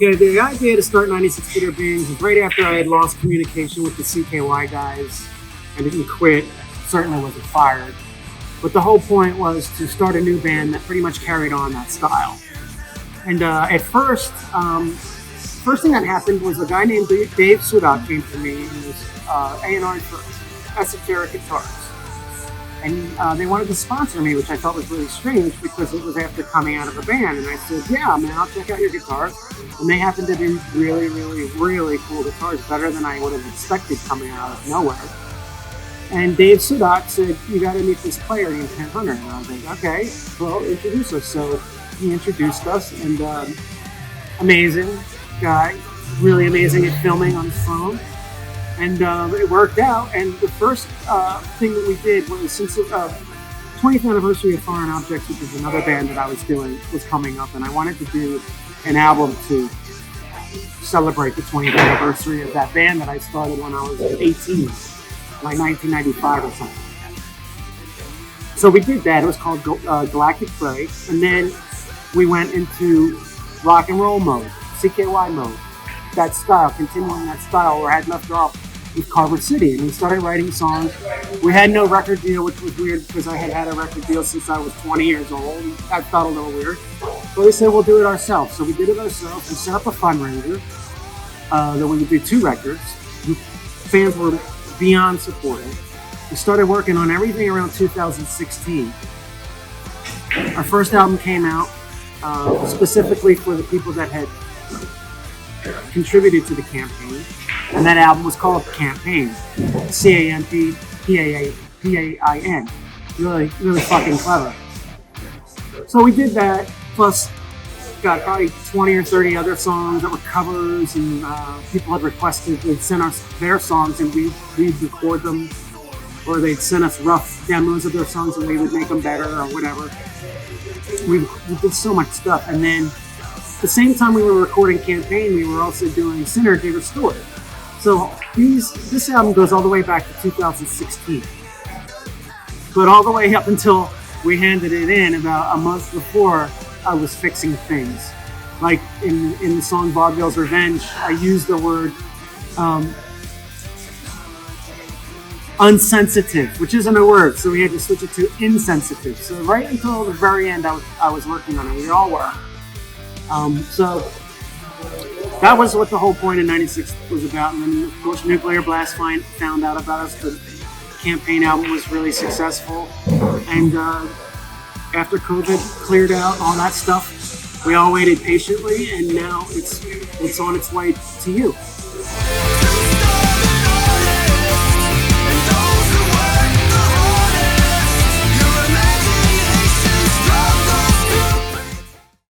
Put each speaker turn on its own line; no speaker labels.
Okay, the idea to start 96 Bitter Beans was right after I had lost communication with the CKY guys. I didn't quit, certainly wasn't fired. But the whole point was to start a new band that pretty much carried on that style. And at first, first thing that happened was a guy named Dave Sudak came to me and was A&R for Esoteric Guitars. And they wanted to sponsor me, which I thought was really strange because it was after coming out of a band. And I said, yeah, man, I'll check out your guitars. And they happened to be really, really, really cool guitars, better than I would have expected coming out of nowhere. And Dave Sudak said, you got to meet this player named Ken Hunter. And I was like, okay, well, introduce us. So he introduced us, and amazing guy, really amazing at filming on his phone. And it worked out. And the first thing that we did was, since the 20th anniversary of Foreign Objects, which is another band that I was doing, was coming up, and I wanted to do an album to celebrate the 20th anniversary of that band that I started when I was 18, like 1995 or something. So we did that. It was called Galactic Prey. And then we went into rock and roll mode, CKY mode. That style, continuing that style where I had left off with Carver City, and we started writing songs. We had no record deal, which was weird because I had a record deal since I was 20 years old. That felt a little weird. But we said we'll do it ourselves. So we did it ourselves. We set up a fundraiser that we would do 2 records. Fans were beyond supportive. We started working on everything around 2016. Our first album came out specifically for the people that had contributed to the campaign, and that album was called Campaign, CAMPPAIN. Really, really fucking clever. So we did that, plus got probably 20 or 30 other songs that were covers, and people had requested they'd send us their songs and we'd record them, or they'd send us rough demos of their songs and we would make them better or whatever. We did so much stuff. And then at the same time we were recording Campaign, we were also doing Synergy Restored. So this album goes all the way back to 2016. But all the way up until we handed it in about a month before, I was fixing things. Like in the song Vaudeville's Revenge, I used the word unsensitive, which isn't a word, so we had to switch it to insensitive. So right until the very end, I was working on it. We all were. So that was what the whole point of 96 was about. And then, of course, Nuclear Blast found out about us. The Campaign album was really successful. And after COVID cleared out all that stuff, we all waited patiently, and now it's on its way to you.